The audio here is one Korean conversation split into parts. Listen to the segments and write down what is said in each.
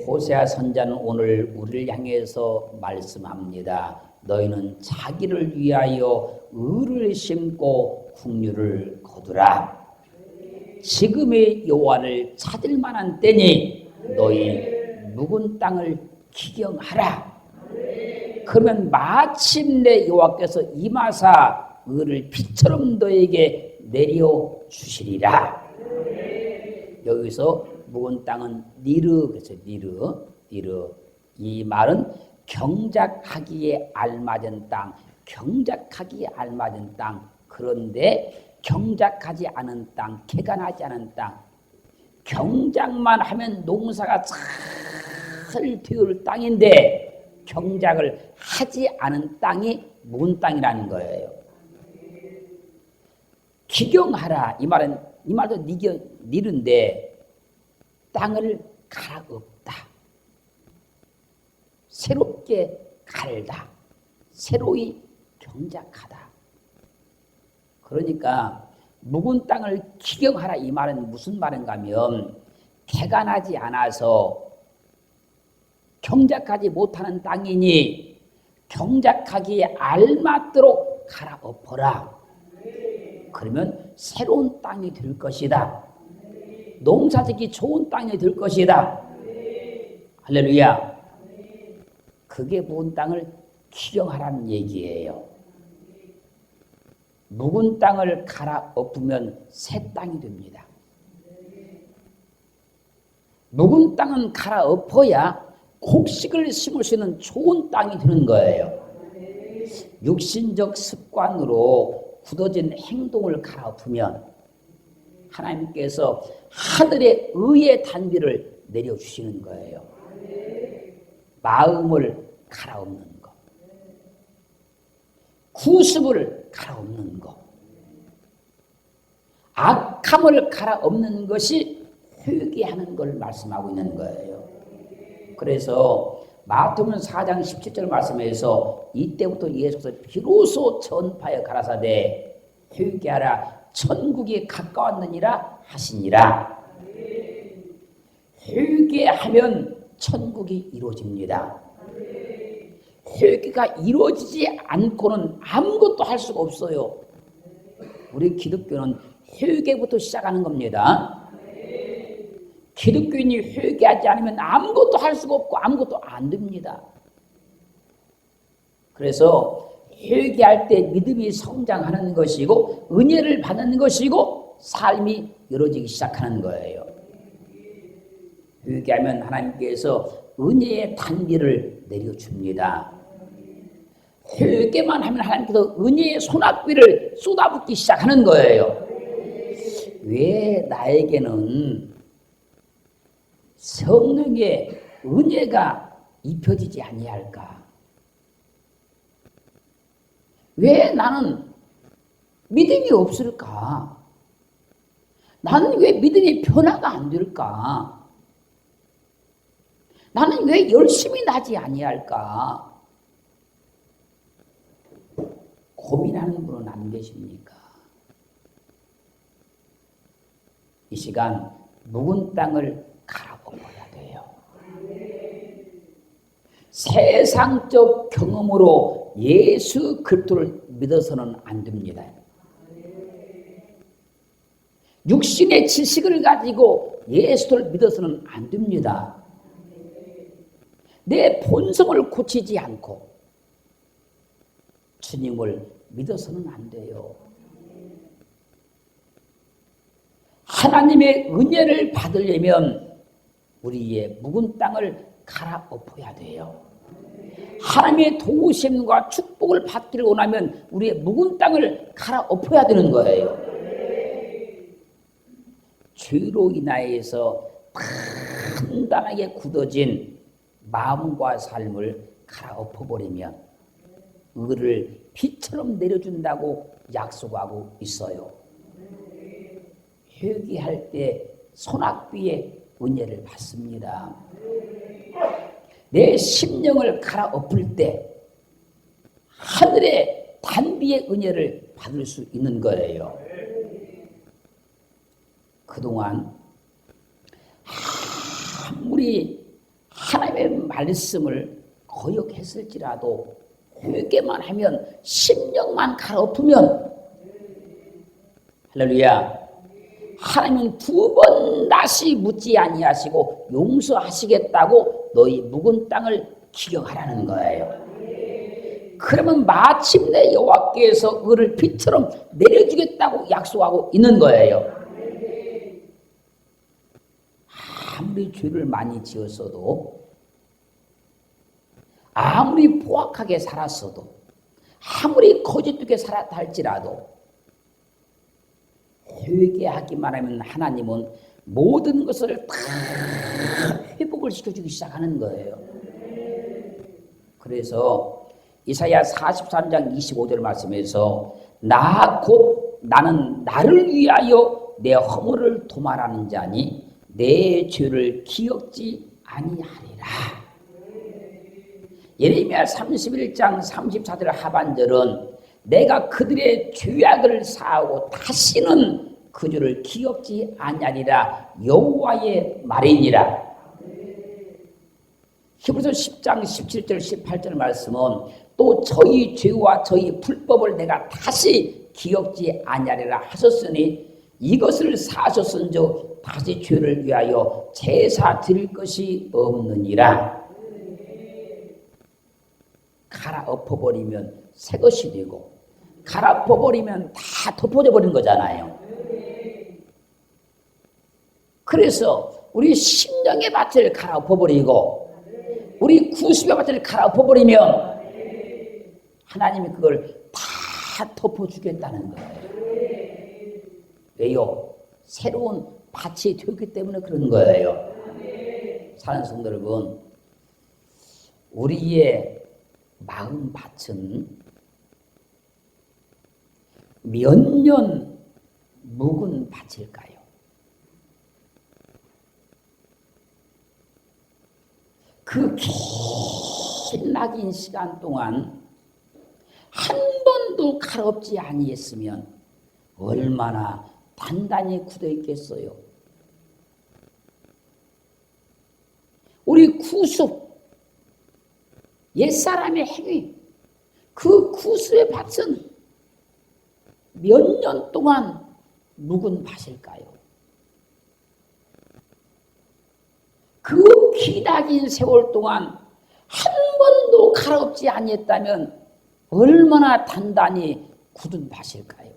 호세아 선자는 오늘 우리를 향해서 말씀합니다. 너희는 자기를 위하여 의를 심고 국류를 거두라. 지금의 여호와를 찾을 만한 때니 너희 묵은 땅을 기경하라. 그러면 마침내 여호와께서 임하사 의를 빛처럼 너에게 내려 주시리라. 여기서 묵은 땅은 니르, 그래서 니르. 이 말은 경작하기에 알맞은 땅, 경작하기에 알맞은 땅. 그런데 경작하지 않은 땅, 개간하지 않은 땅, 경작만 하면 농사가 잘 되을 땅인데 경작을 하지 않은 땅이 묵은 땅이라는 거예요. 기경하라. 이 말도 니른데 땅을 갈아엎다. 새롭게 갈다. 새로이 경작하다. 그러니까 묵은 땅을 기경하라. 이 말은 무슨 말인가 하면 개간하지 않아서 경작하지 못하는 땅이니 경작하기에 알맞도록 갈아엎어라. 그러면 새로운 땅이 될 것이다. 농사짓기 좋은 땅이 될 것이다. 할렐루야. 그게 묵은 땅을 기경하라는 얘기예요. 묵은 땅을 갈아엎으면 새 땅이 됩니다. 묵은 땅은 갈아엎어야 곡식을 심을 수 있는 좋은 땅이 되는 거예요. 육신적 습관으로 굳어진 행동을 갈아엎으면 하나님께서 하늘의 의의 단비를 내려주시는 거예요. 마음을 갈아엎는 것, 구습을 갈아엎는 것, 악함을 갈아엎는 것이 회개하는 걸 말씀하고 있는 거예요. 그래서 마태복음 4장 17절 말씀에서 이때부터 예수께서 비로소 전파에 가라사대 회개하라 천국이 가까웠느니라 하시니라. 회개하면 천국이 이루어집니다. 회개가 이루어지지 않고는 아무것도 할 수가 없어요. 우리 기독교는 회개부터 시작하는 겁니다. 기독교인이 회개하지 않으면 아무것도 할 수가 없고 아무것도 안 됩니다. 그래서 회개할 때 믿음이 성장하는 것이고 은혜를 받는 것이고 삶이 이루어지기 시작하는 거예요. 회개하면 하나님께서 은혜의 단비를 내려줍니다. 회개만 하면 하나님께서 은혜의 소낙비를 쏟아붓기 시작하는 거예요. 왜 나에게는 성령의 은혜가 입혀지지 아니할까? 왜 나는 믿음이 없을까? 나는 왜 믿음이 변화가 안 될까? 나는 왜 열심히 나지 아니할까? 고민하는 분은 안 계십니까? 이 시간 묵은 땅을 갈아엎어야 돼요. 세상적 경험으로 예수 그리스도를 믿어서는 안 됩니다. 육신의 지식을 가지고 예수를 믿어서는 안 됩니다. 내 본성을 고치지 않고 주님을 믿어서는 안 돼요. 하나님의 은혜를 받으려면 우리의 묵은 땅을 갈아엎어야 돼요. 하나님의 도우심과 축복을 받기를 원하면 우리의 묵은 땅을 갈아엎어야 되는 거예요. 죄로 인하여서 단단하게 굳어진 마음과 삶을 갈아엎어버리면 의를 빛처럼 내려준다고 약속하고 있어요. 회개할 때 소낙비의 은혜를 받습니다. 내 심령을 갈아엎을 때 하늘의 단비의 은혜를 받을 수 있는 거예요. 그동안 말씀을 거역했을지라도 회개만 하면 심령만 갈아엎으면 할렐루야 하나님은 2번 다시 묻지 아니하시고 용서하시겠다고 너희 묵은 땅을 기경하라는 거예요. 그러면 마침내 여호와께서 그를 비처럼 내려주겠다고 약속하고 있는 거예요. 아무리 죄를 많이 지었어도 아무리 포악하게 살았어도 아무리 거짓되게 살았다 할지라도 회개하기만 하면 하나님은 모든 것을 다 회복을 시켜주기 시작하는 거예요. 그래서 이사야 43장 25절 말씀에서 나 곧 나는 나를 위하여 내 허물을 도말하는 자니 내 죄를 기억지 아니하리라. 예레미야 31장 34절 하반절은 내가 그들의 죄악을 사하고 다시는 그 죄를 기억지 아니하리라 여호와의 말이니라. 히브리서 10장 17절 18절 말씀은 또 저희 죄와 저희 불법을 내가 다시 기억지 아니하리라 하셨으니 이것을 사하셨은즉 다시 죄를 위하여 제사 드릴 것이 없느니라. 갈아엎어버리면 새 것이 되고 갈아엎어버리면 다 덮어져 버린 거잖아요. 그래서 우리 심령의 밭을 갈아엎어버리고 우리 구습의 밭을 갈아엎어버리면 하나님이 그걸 다 덮어주겠다는 거예요. 왜요? 새로운 밭이 되었기 때문에 그런 거예요. 사랑하는 성도 여러분, 우리의 마음 밭은 몇 년 묵은 밭일까요? 그 긴 낙인 시간 동안 한 번도 갈아엎지 아니했으면 얼마나 단단히 굳어 있겠어요. 우리 구습, 옛사람의 행위, 그 구습의 밭은 몇 년 동안 묵은 밭일까요? 그 기나긴 세월 동안 한 번도 갈아엎지 아니했다면 얼마나 단단히 굳은 밭일까요?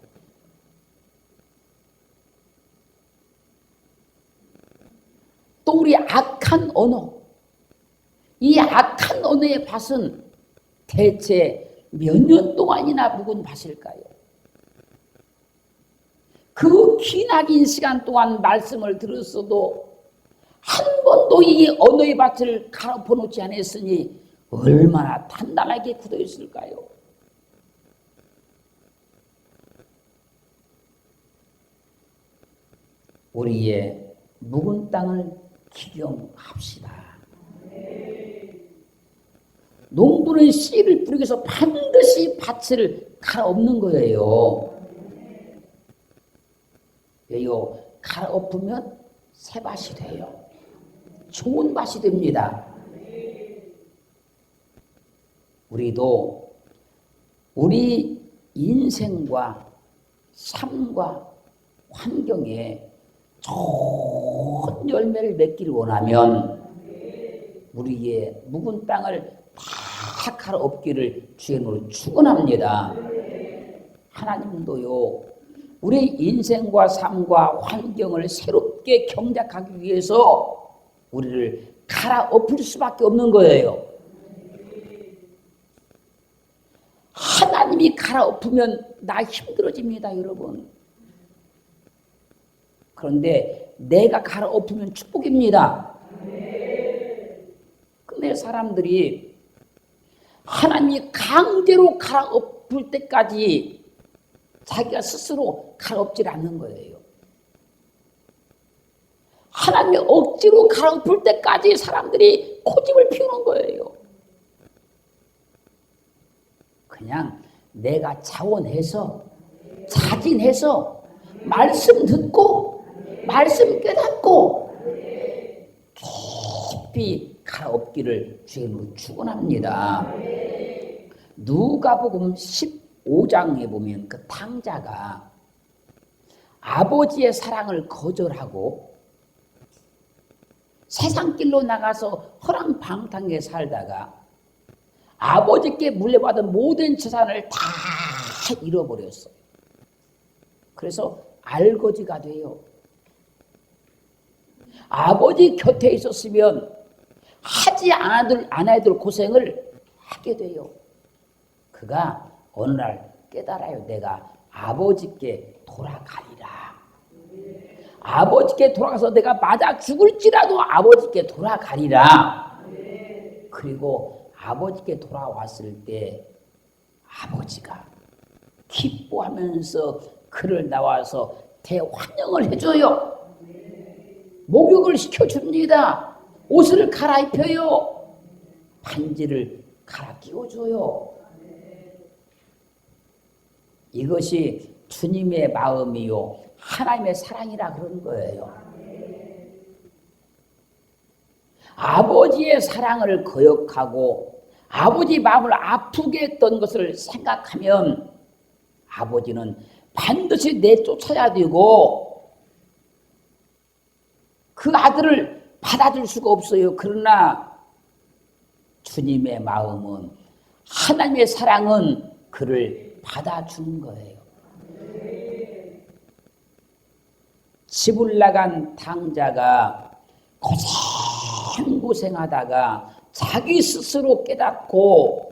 또 우리 악한 언어, 이 악한 언어의 밭은 대체 몇 년 동안이나 묵은 밭일까요? 그 기나긴 시간 동안 말씀을 들었어도 한 번도 이 언어의 밭을 갈아엎어 놓지 않았으니 얼마나 단단하게 굳어 있을까요? 우리의 묵은 땅을 기경합시다. 농부는 씨를 뿌리기 위해서 반드시 밭을 갈아엎는 거예요. 왜요? 갈아엎으면 새 밭이 돼요. 좋은 밭이 됩니다. 우리도 우리 인생과 삶과 환경에 좋은 열매를 맺기를 원하면 우리의 묵은 땅을 다 갈아엎기를 주님으로 축원합니다. 하나님도요, 우리 인생과 삶과 환경을 새롭게 경작하기 위해서 우리를 갈아엎을 수밖에 없는 거예요. 하나님이 갈아엎으면 나 힘들어집니다, 여러분. 그런데 내가 갈아엎으면 축복입니다. 근데 사람들이 하나님이 강제로 갈아엎을 때까지 자기가 스스로 갈아엎질 않는 거예요. 하나님이 억지로 갈아엎을 때까지 사람들이 고집을 피우는 거예요. 그냥 내가 자원해서 자진해서 말씀 듣고 말씀 깨닫고 깊이 갈아엎기를 주님으로 축원합니다. 누가복음 15장에 보면 그 탕자가 아버지의 사랑을 거절하고 세상길로 나가서 허랑방탕하게 살다가 아버지께 물려받은 모든 재산을 다 잃어버렸어요. 그래서 알거지가 돼요. 아버지 곁에 있었으면 하지 않아야 될 고생을 하게 돼요. 그가 어느 날 깨달아요. 내가 아버지께 돌아가리라. 아버지께 돌아가서 내가 맞아 죽을지라도 아버지께 돌아가리라. 그리고 아버지께 돌아왔을 때 아버지가 기뻐하면서 그를 나와서 대환영을 해줘요. 목욕을 시켜줍니다. 옷을 갈아입혀요. 반지를 갈아 끼워줘요. 이것이 주님의 마음이요 하나님의 사랑이라 그런 거예요. 아버지의 사랑을 거역하고 아버지 마음을 아프게 했던 것을 생각하면 아버지는 반드시 내쫓아야 되고 그 아들을 받아줄 수가 없어요. 그러나 주님의 마음은 하나님의 사랑은 그를 받아주는 거예요. 집을 나간 탕자가 고생하다가 자기 스스로 깨닫고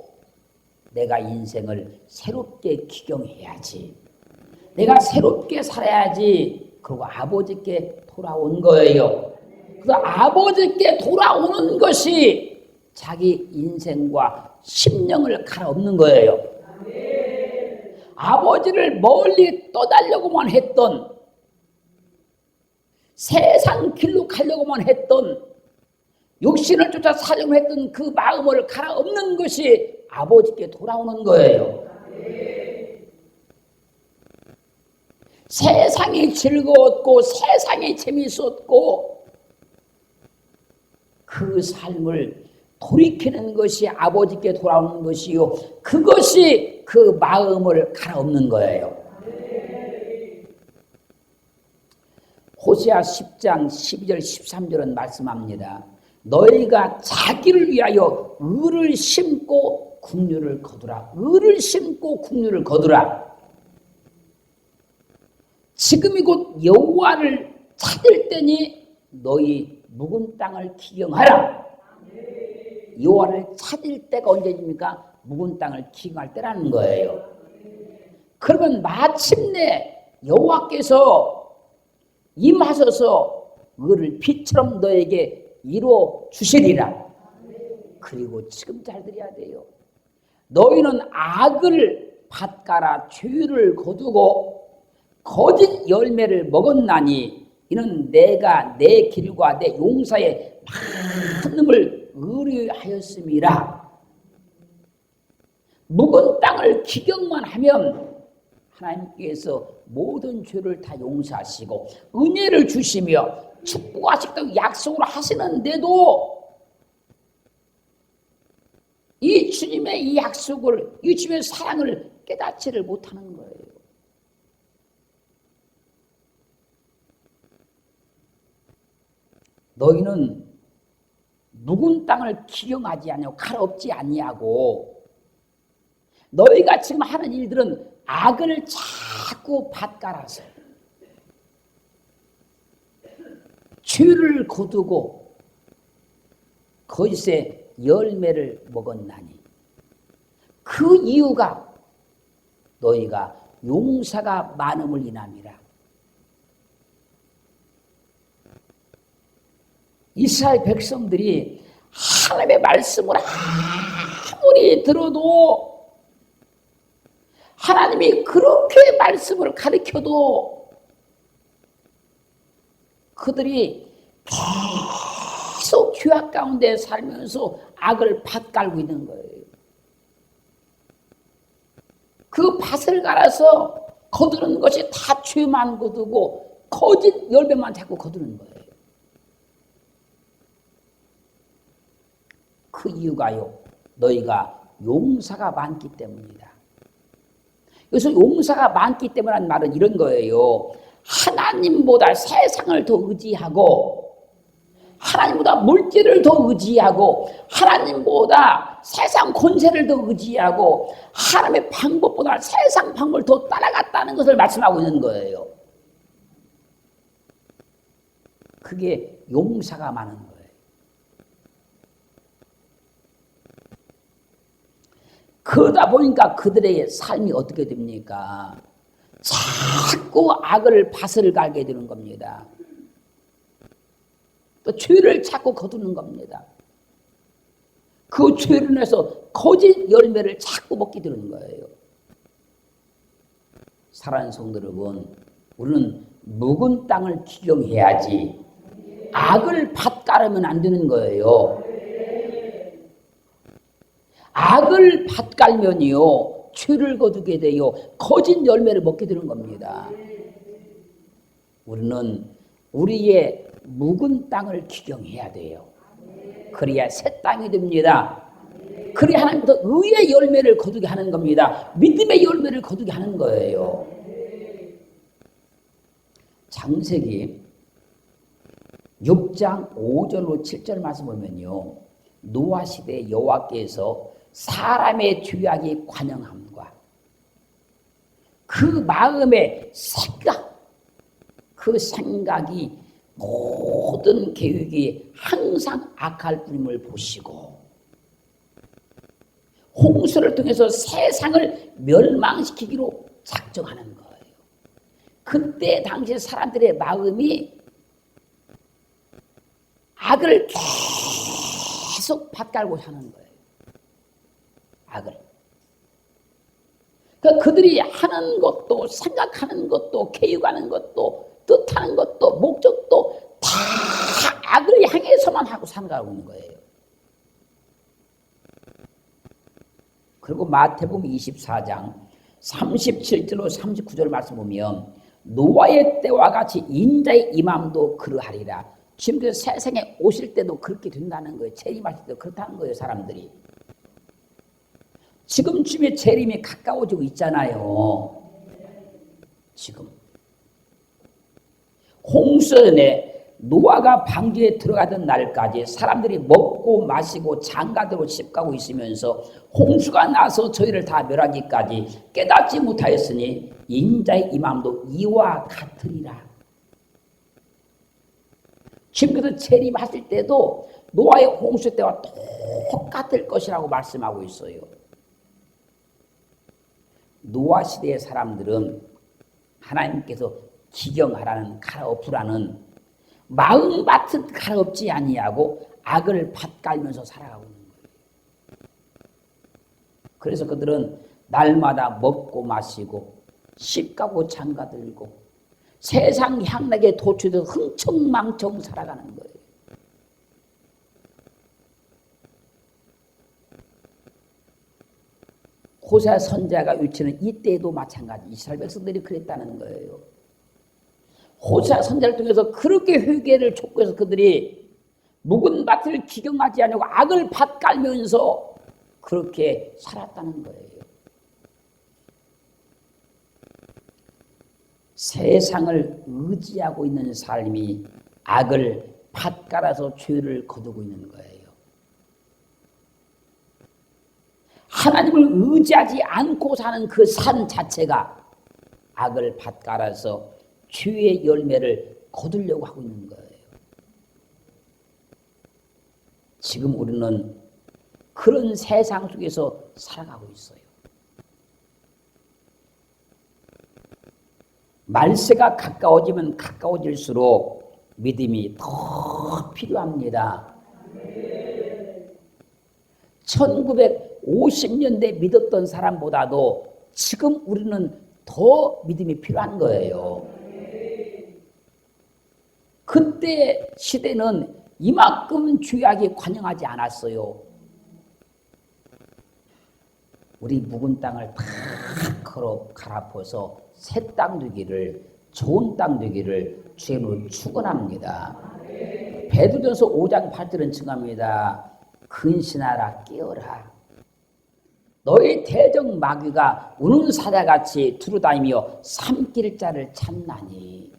내가 인생을 새롭게 기경해야지. 내가 새롭게 살아야지. 그리고 아버지께 돌아온 거예요. 그래서 아버지께 돌아오는 것이 자기 인생과 심령을 갈아엎는 거예요. 아버지를 멀리 떠나려고만 했던 세상 길로 가려고만 했던 육신을 쫓아 살려고 했던 그 마음을 갈아엎는 것이 아버지께 돌아오는 거예요. 세상이 즐거웠고 세상이 재미있었고 그 삶을 돌이키는 것이 아버지께 돌아오는 것이요. 그것이 그 마음을 갈아엎는 거예요. 호세아 10장 12절 13절은 말씀합니다. 너희가 자기를 위하여 의를 심고 긍휼을 거두라. 의를 심고 긍휼을 거두라. 지금이 곧 여호와를 찾을 때니 너희 묵은 땅을 기경하라. 여호와를 찾을 때가 언제입니까? 묵은 땅을 기경할 때라는 거예요. 그러면 마침내 여호와께서 임하셔서 의를 빛처럼 너에게 이루어 주시리라. 그리고 지금 잘 들어야 돼요. 너희는 악을 밭가라 죄를 거두고 거짓 열매를 먹었나니 이는 내가 내 길과 내 용사의 많음을 의뢰하였음이라. 묵은 땅을 기경만 하면 하나님께서 모든 죄를 다 용서하시고 은혜를 주시며 축복하시겠다고 약속을 하시는데도 이 주님의 이 약속을, 이 주님의 사랑을 깨닫지를 못하는 거예요. 너희는 묵은 땅을 기경하지 아니하고 갈아엎지 아니하고 너희가 지금 하는 일들은 악을 자꾸 밭갈아서 죄를 거두고 거짓의 열매를 먹었나니 그 이유가 너희가 용사가 많음을 인함이라. 이스라엘 백성들이 하나님의 말씀을 아무리 들어도 하나님이 그렇게 말씀을 가르쳐도 그들이 계속 죄악 가운데 살면서 악을 밭갈고 있는 거예요. 그 밭을 갈아서 거두는 것이 다 죄만 거두고 거짓 열매만 자꾸 거두는 거예요. 그 이유가요, 너희가 용사가 많기 때문이다. 여기서 용사가 많기 때문이라는 말은 이런 거예요. 하나님보다 세상을 더 의지하고 하나님보다 물질을 더 의지하고 하나님보다 세상 권세를 더 의지하고 하나님의 방법보다 세상 방법을 더 따라갔다는 것을 말씀하고 있는 거예요. 그게 용사가 많은 거예요. 그러다 보니까 그들의 삶이 어떻게 됩니까? 자꾸 악을 밭을 갈게 되는 겁니다. 또 죄를 자꾸 거두는 겁니다. 그 죄로 인해서 거짓 열매를 자꾸 먹게 되는 거예요. 사랑하는 성도 여러분, 우리는 묵은 땅을 기경해야지 악을 밭가르면 안 되는 거예요. 악을 밭갈면요 죄를 거두게 돼요. 거짓 열매를 먹게 되는 겁니다. 우리는 우리의 묵은 땅을 기경해야 돼요. 그래야 새 땅이 됩니다. 그래야 하나님부터 의의 열매를 거두게 하는 겁니다. 믿음의 열매를 거두게 하는 거예요. 창세기 6장 5절로 7절 말씀 보면요, 노아 시대 여호와께서 사람의 죄악이 관영함과 그 마음의 생각, 그 생각이 모든 계획이 항상 악할 뿐임을 보시고 홍수를 통해서 세상을 멸망시키기로 작정하는 거예요. 그때 당시 사람들의 마음이 악을 계속 밭갈고 사는 거예요. 악을. 그러니까 그들이 하는 것도 생각하는 것도 계획하는 것도 뜻하는 것도 목적도 다 악을 향해서만 하고 살아가고 있는 거예요. 그리고 마태복음 24장 37절로 39절 말씀 보면 노아의 때와 같이 인자의 임함도 그러하리라. 지금 세상에 오실 때도 그렇게 된다는 거예요. 재림하실 때도 그렇다는 거예요. 사람들이. 지금쯤에 재림이 가까워지고 있잖아요. 지금. 홍수에 노아가 방주에 들어가던 날까지 사람들이 먹고 마시고 장가들고 집가고 있으면서 홍수가 나서 저희를 다 멸하기까지 깨닫지 못하였으니 인자의 임함도 이와 같으리라. 지금 그래서 재림하실 때도 노아의 홍수 때와 똑같을 것이라고 말씀하고 있어요. 노아 시대의 사람들은 하나님께서 기경하라는 갈아엎으라는 마음밭은 갈아엎지 아니하고 악을 밭갈면서 살아가고 있는 거예요. 그래서 그들은 날마다 먹고 마시고 씹가고 장가들고 세상 향락에 도취돼서 흥청망청 살아가는 거예요. 호세아 선지자가 위치는 이때에도 마찬가지 이스라엘 백성들이 그랬다는 거예요. 호세아 선지자를 통해서 그렇게 회개를 촉구해서 그들이 묵은 밭을 기경하지 않고 악을 밭갈면서 그렇게 살았다는 거예요. 세상을 의지하고 있는 삶이 악을 밭갈아서 죄를 거두고 있는 거예요. 하나님을 의지하지 않고 사는 그 삶 자체가 악을 밭갈아서 죄의 열매를 거두려고 하고 있는 거예요. 지금 우리는 그런 세상 속에서 살아가고 있어요. 말세가 가까워지면 가까워질수록 믿음이 더 필요합니다. 1950년대 믿었던 사람보다도 지금 우리는 더 믿음이 필요한 거예요. 그때 시대는 이만큼 죄악이 관영하지 않았어요. 우리 묵은 땅을 다 갈아엎어서 새 땅 되기를, 좋은 땅 되기를 주님으로 축원합니다. 베드로전서 5장 8절은 증합니다. 근신하라 깨어라. 너의 대적 마귀가 우는 사자같이 두루다니며 삼킬 자를 찾나니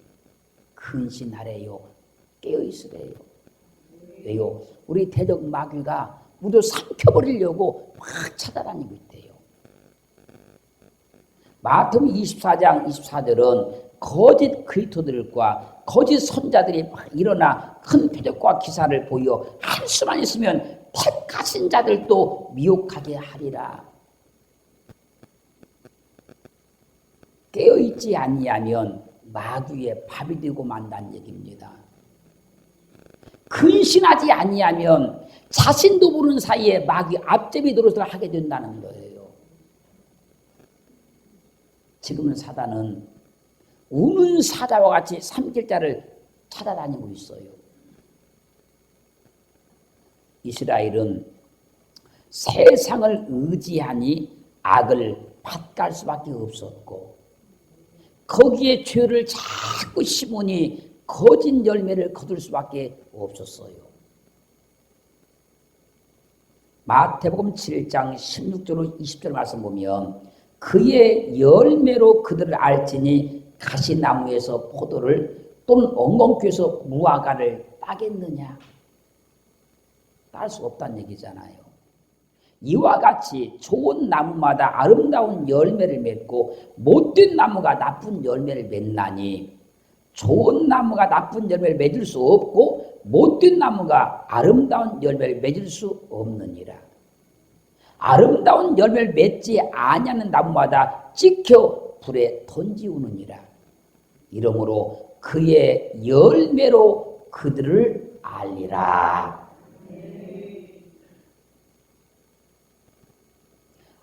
근신하래요. 깨어있으래요. 왜요? 우리 대적 마귀가 모두 삼켜버리려고 막 찾아다니고 있대요. 마태복음 24장 24절은 거짓 그리스도들과 거짓 선자들이 막 일어나 큰 표적과 기사를 보여 할 수만 있으면 택하신 자들도 미혹하게 하리라. 깨어있지 아니하면 마귀의 밥이 되고 만다는 얘기입니다. 근신하지 아니하면 자신도 모르는 사이에 마귀 앞제비 노릇을 하게 된다는 거예요. 지금은 사단은 우는 사자와 같이 삼킬 자를 찾아다니고 있어요. 이스라엘은 세상을 의지하니 악을 밭갈 수밖에 없었고 거기에 죄를 자꾸 심으니 거짓 열매를 거둘 수밖에 없었어요. 마태복음 7장 16절로 20절 말씀 보면 그의 열매로 그들을 알지니 가시나무에서 포도를 또는 엉겅퀴에서 무화과를 따겠느냐? 딸 수 없다는 얘기잖아요. 이와 같이 좋은 나무마다 아름다운 열매를 맺고 못된 나무가 나쁜 열매를 맺나니 좋은 나무가 나쁜 열매를 맺을 수 없고 못된 나무가 아름다운 열매를 맺을 수 없느니라. 아름다운 열매를 맺지 아니하는 나무마다 찍혀 불에 던지우느니라. 이러므로 그의 열매로 그들을 알리라.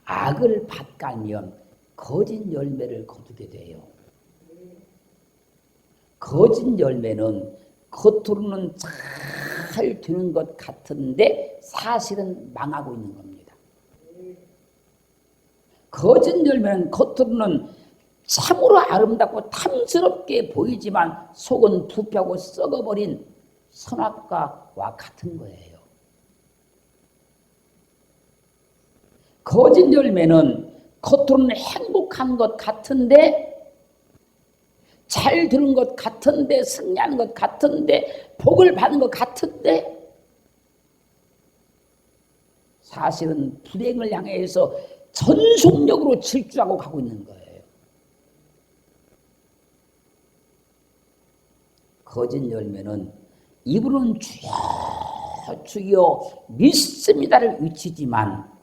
악을 밭갈면 거짓 열매를 거두게 돼요. 거짓 열매는 겉으로는 잘 되는 것 같은데 사실은 망하고 있는 겁니다. 거짓 열매는 겉으로는 참으로 아름답고 탐스럽게 보이지만 속은 부패하고 썩어버린 선악과와 같은 거예요. 거짓 열매는 겉으로는 행복한 것 같은데 잘 들은 것 같은데 승리하는 것 같은데 복을 받는 것 같은데 사실은 불행을 향해서 전속력으로 질주하고 가고 있는 거예요. 거짓 열매는 입으로는 주여 주여 믿습니다를 외치지만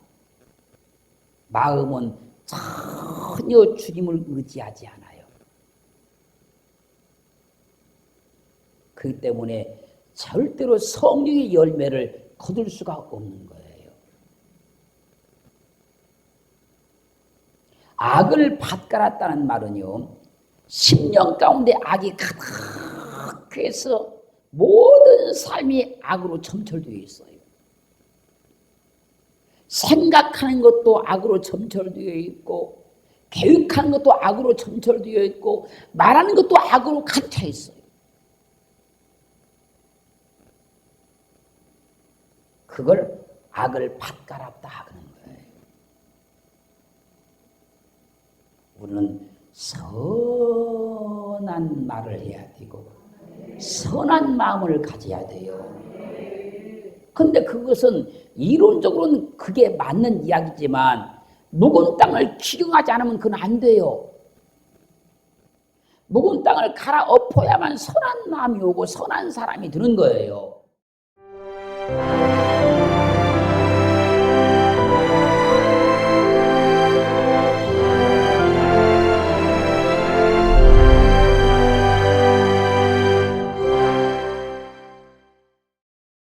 마음은 전혀 주님을 의지하지 않아요. 그렇기 때문에 절대로 성령의 열매를 거둘 수가 없는 거예요. 악을 밭갈았다는 말은요, 10년 가운데 악이 가득해서 모든 삶이 악으로 점철되어 있어요. 생각하는 것도 악으로 점철되어 있고 계획하는 것도 악으로 점철되어 있고 말하는 것도 악으로 갇혀 있어요. 그걸 악을 밭갈았다 하는 거예요. 우리는 선한 말을 해야 되고 선한 마음을 가져야 돼요. 그런데 그것은 이론적으로는 그게 맞는 이야기지만 묵은 땅을 기경하지 않으면 그건 안 돼요. 묵은 땅을 갈아엎어야만 선한 마음이 오고 선한 사람이 되는 거예요.